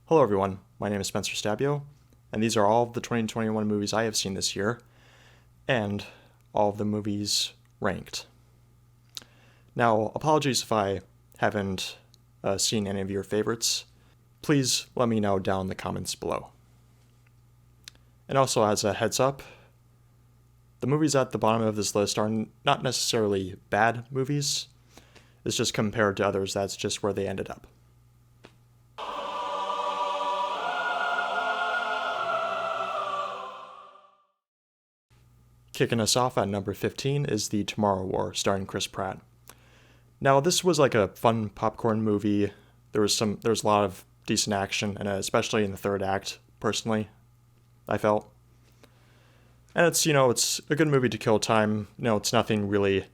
Hello everyone, my name is Spencer Stabio, and these are all of the 2021 movies I have seen this year, and all of the movies ranked. Now, apologies if I haven't seen any of your favorites. Please let me know down in the comments below. And also, as a heads up, the movies at the bottom of this list are not necessarily bad movies. It's just compared to others, that's just where they ended up. Kicking us off at number 15 is The Tomorrow War, starring Chris Pratt. Now, this was like a fun popcorn movie. There was a lot of decent action, and especially in the third act, personally, I felt. And it's a good movie to kill time. It's nothing really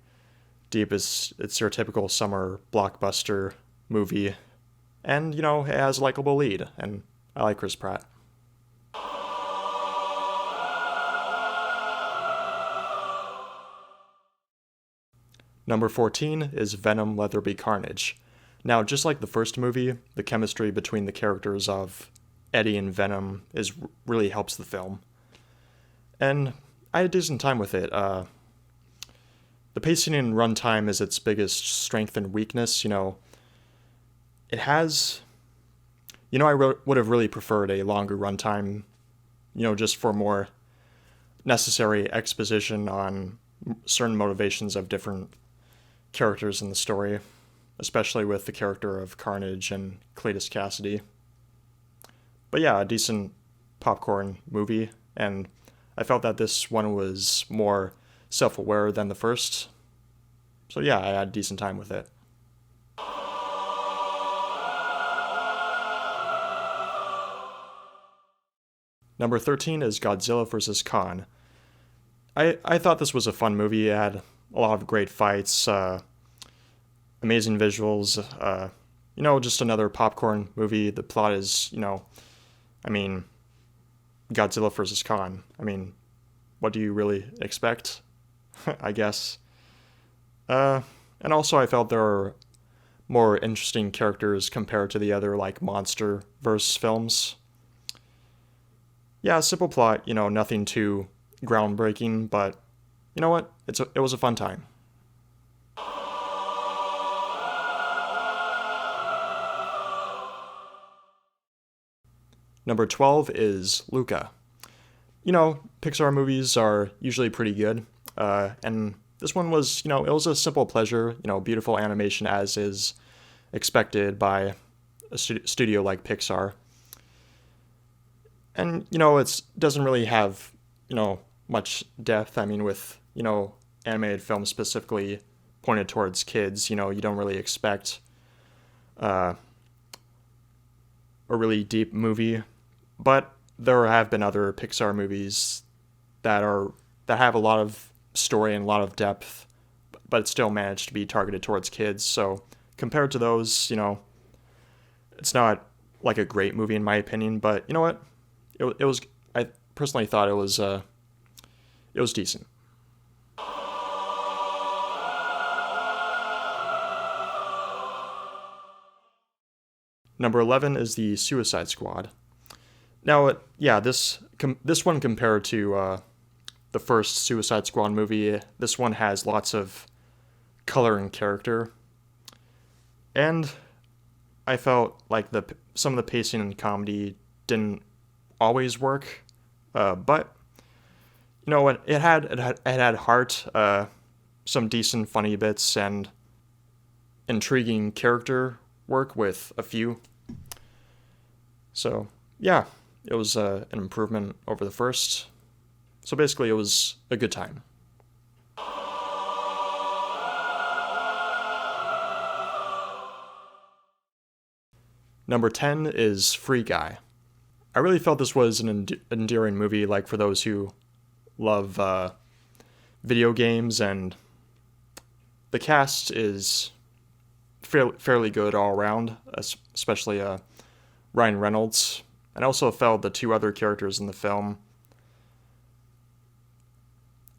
deep. It's your typical summer blockbuster movie. And, it has a likable lead, and I like Chris Pratt. Number 14 is Venom: Let There Be Carnage. Now, just like the first movie, the chemistry between the characters of Eddie and Venom really helps the film. And I had a decent time with it. The pacing and runtime is its biggest strength and weakness. It has... I would have really preferred a longer runtime, just for more necessary exposition on certain motivations of different characters in the story, especially with the character of Carnage and Cletus Cassidy. But yeah, a decent popcorn movie, and I felt that this one was more self-aware than the first. So yeah, I had a decent time with it. Number 13 is Godzilla vs. Kong. I thought this was a fun movie. It had a lot of great fights, amazing visuals, just another popcorn movie. The plot is, Godzilla vs. Kong. What do you really expect? I guess. And also I felt there were more interesting characters compared to the other, MonsterVerse films. Yeah, simple plot, nothing too groundbreaking, but you know what? It was a fun time. Number 12 is Luca. Pixar movies are usually pretty good, and this one was, it was a simple pleasure, beautiful animation as is expected by a studio like Pixar. And, it doesn't really have, much depth. With, animated films specifically pointed towards kids, you don't really expect a really deep movie. But there have been other Pixar movies that have a lot of story and a lot of depth, but still manage to be targeted towards kids. So compared to those, it's not like a great movie in my opinion, but you know what? It was. I personally thought it was decent. Number 11 is The Suicide Squad. Now, this one compared to the first Suicide Squad movie, this one has lots of color and character, and I felt like some of the pacing and comedy didn't always work, but you know what? It had heart, some decent funny bits, and intriguing character work with a few. So yeah, it was an improvement over the first. So basically, it was a good time. Number 10 is Free Guy. I really felt this was an endearing movie, for those who love video games, and the cast is fairly good all around, especially Ryan Reynolds. And I also felt the two other characters in the film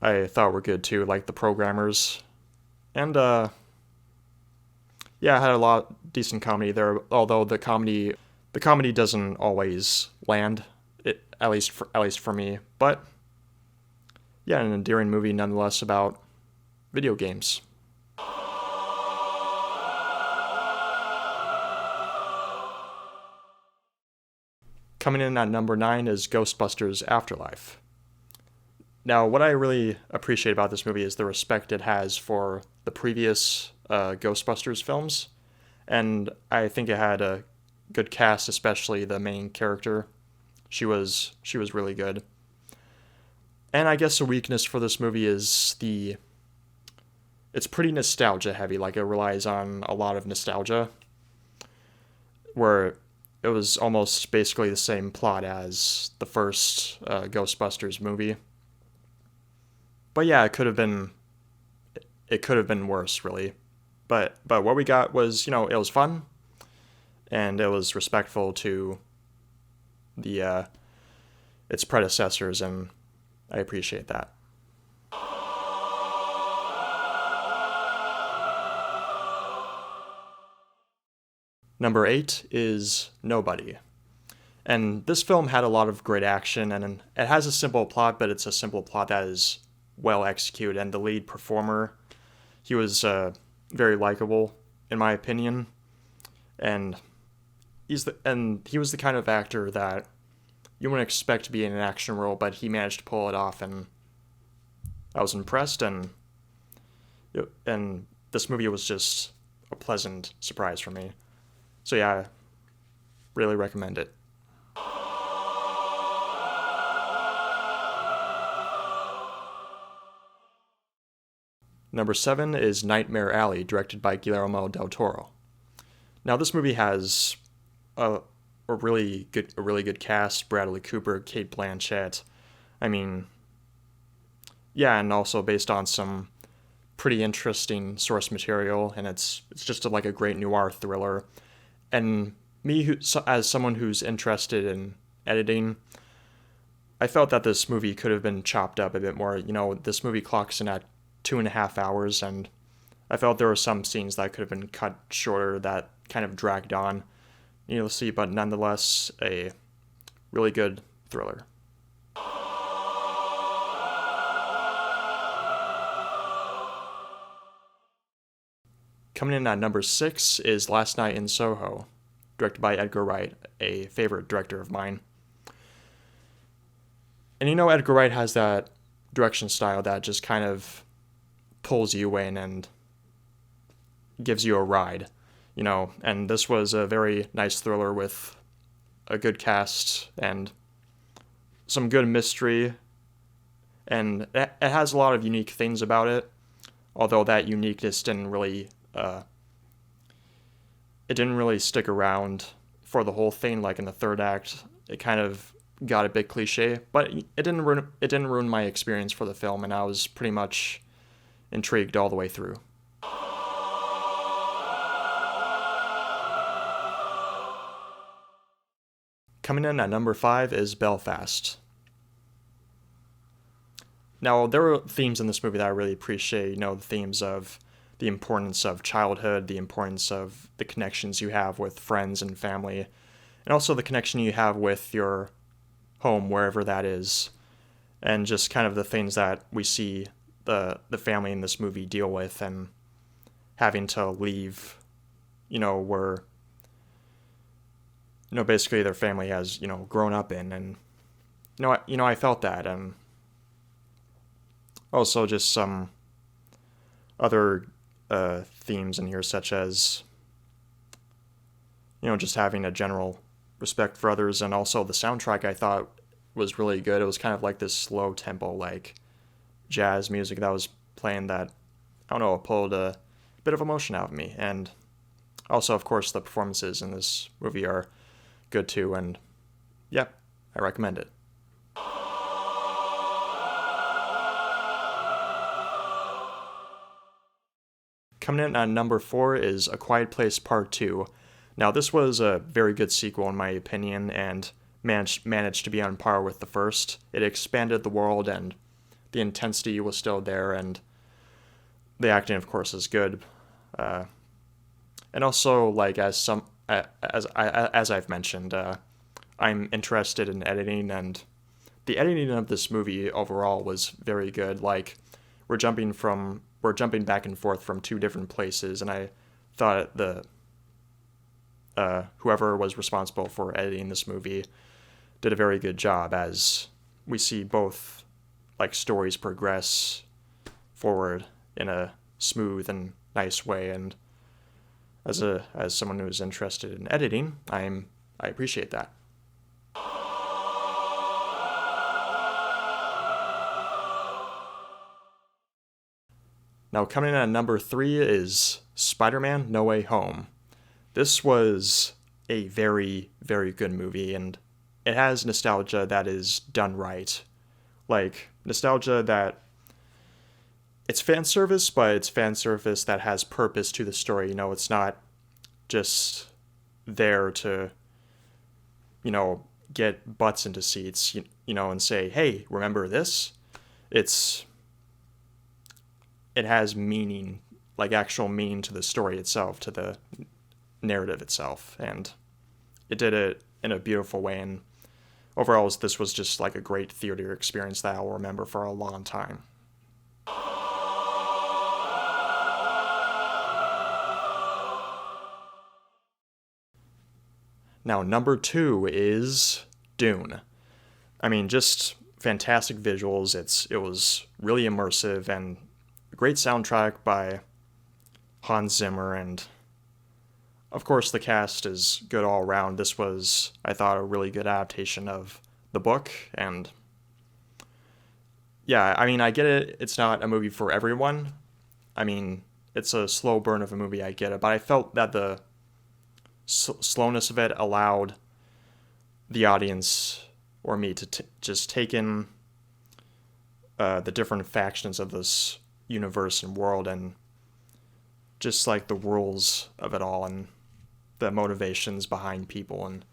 I thought were good too, like the programmers. And I had a lot of decent comedy there, although the comedy The comedy doesn't always land, at least for me, but yeah, an endearing movie nonetheless about video games. Coming in at number 9 is Ghostbusters Afterlife. Now, what I really appreciate about this movie is the respect it has for the previous Ghostbusters films, and I think it had a good cast, especially the main character. She was really good. And I guess a weakness for this movie is it's pretty nostalgia heavy, like it relies on a lot of nostalgia, where it was almost basically the same plot as the first Ghostbusters movie. But yeah, it could have been worse, really. But what we got was, it was fun, and it was respectful to the its predecessors, and I appreciate that. Number 8 is Nobody. And this film had a lot of great action, and it has a simple plot, but it's a simple plot that is well executed, and the lead performer, he was very likable, in my opinion, and he was the kind of actor that you wouldn't expect to be in an action role, but he managed to pull it off, and I was impressed, and this movie was just a pleasant surprise for me. So yeah, I really recommend it. Number 7 is Nightmare Alley, directed by Guillermo del Toro. Now, this movie has a really good cast: Bradley Cooper, Cate Blanchett. I mean, yeah, and also based on some pretty interesting source material, and it's just like a great noir thriller. And me, as someone who's interested in editing, I felt that this movie could have been chopped up a bit more. This movie clocks in at 2.5 hours, and I felt there were some scenes that could have been cut shorter that kind of dragged on, see, but nonetheless, a really good thriller. Coming in at number 6 is Last Night in Soho, directed by Edgar Wright, a favorite director of mine. And Edgar Wright has that direction style that just kind of pulls you in and gives you a ride, and this was a very nice thriller with a good cast and some good mystery, and it has a lot of unique things about it, although that uniqueness didn't really stick around for the whole thing. Like in the third act, it kind of got a bit cliche, but it didn't ruin my experience for the film, and I was pretty much intrigued all the way through. Coming in at number 5 is Belfast. Now, there are themes in this movie that I really appreciate, the themes of the importance of childhood, the importance of the connections you have with friends and family, and also the connection you have with your home, wherever that is, and just kind of the things that we see the family in this movie deal with, and having to leave, where, basically their family has, grown up in, and, I felt that, and also just some other themes in here, such as, just having a general respect for others, and also the soundtrack I thought was really good. It was kind of like this slow tempo, like jazz music that was playing that, I don't know, it pulled a bit of emotion out of me. And also, of course, the performances in this movie are good too, and yeah, I recommend it. Coming in at number 4 is A Quiet Place Part 2. Now, this was a very good sequel in my opinion, and managed to be on par with the first. It expanded the world, and the intensity was still there, and the acting, of course, is good. And also, like, as as I've mentioned, I'm interested in editing, and the editing of this movie overall was very good. Like, we're jumping back and forth from two different places, and I thought the whoever was responsible for editing this movie did a very good job, as we see both like stories progress forward in a smooth and nice way. And as someone who is interested in editing, I appreciate that. Now, coming in at number 3 is Spider-Man: No Way Home. This was a very, very good movie, and it has nostalgia that is done right. Like, nostalgia that it's fan service, but it's fan service that has purpose to the story. It's not just there to, get butts into seats, and say, hey, remember this? It has meaning, like actual meaning to the story itself, to the narrative itself, and it did it in a beautiful way. And overall, this was just like a great theater experience that I'll remember for a long time. Now, number 2 is Dune. I mean, just fantastic visuals. It was really immersive, and a great soundtrack by Hans Zimmer, and of course the cast is good all around. This was, I thought, a really good adaptation of the book, and yeah, I mean, I get it, it's not a movie for everyone. I mean, it's a slow burn of a movie, I get it, but I felt that the slowness of it allowed the audience or me to just take in the different factions of this universe and world, and just like the rules of it all and the motivations behind people. And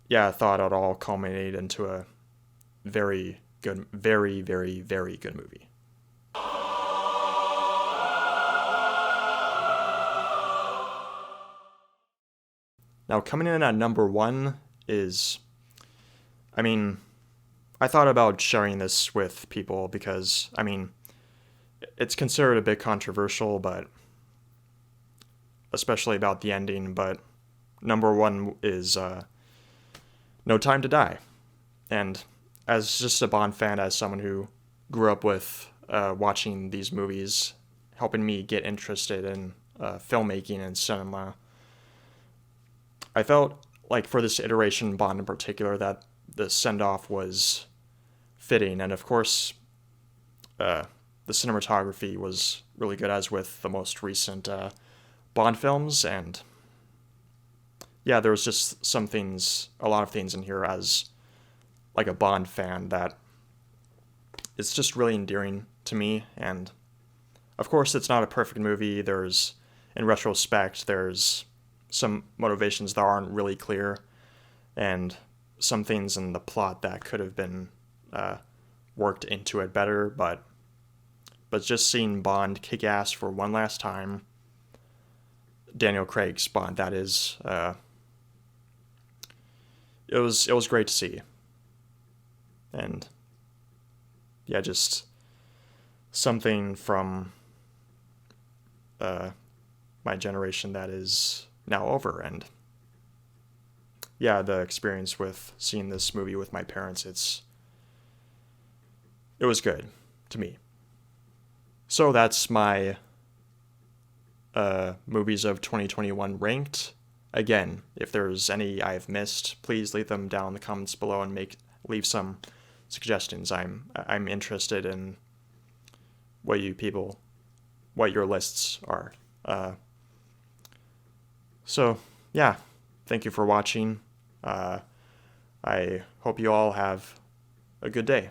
yeah, I thought it all culminated into a very good, very, very, very good movie. Now, coming in at number 1 is, I mean, I thought about sharing this with people because, I mean, it's considered a bit controversial, but especially about the ending. But number 1 is No Time to Die. And as just a Bond fan, as someone who grew up with watching these movies, helping me get interested in filmmaking and cinema, I felt like for this iteration Bond in particular that the send-off was fitting. And of course, the cinematography was really good, as with the most recent Bond films. And yeah, there was just a lot of things in here as like a Bond fan that it's just really endearing to me. And of course, it's not a perfect movie. In retrospect, there's some motivations that aren't really clear, and some things in the plot that could have been worked into it better. But just seeing Bond kick ass for one last time, Daniel Craig's Bond, that is, it was great to see. And yeah, just something from my generation that is now over. And yeah, the experience with seeing this movie with my parents, it was good to me. So that's my movies of 2021 ranked. Again, if there's any I've missed, please leave them down in the comments below and leave some suggestions. I'm interested in what your lists are. So yeah, thank you for watching. I hope you all have a good day.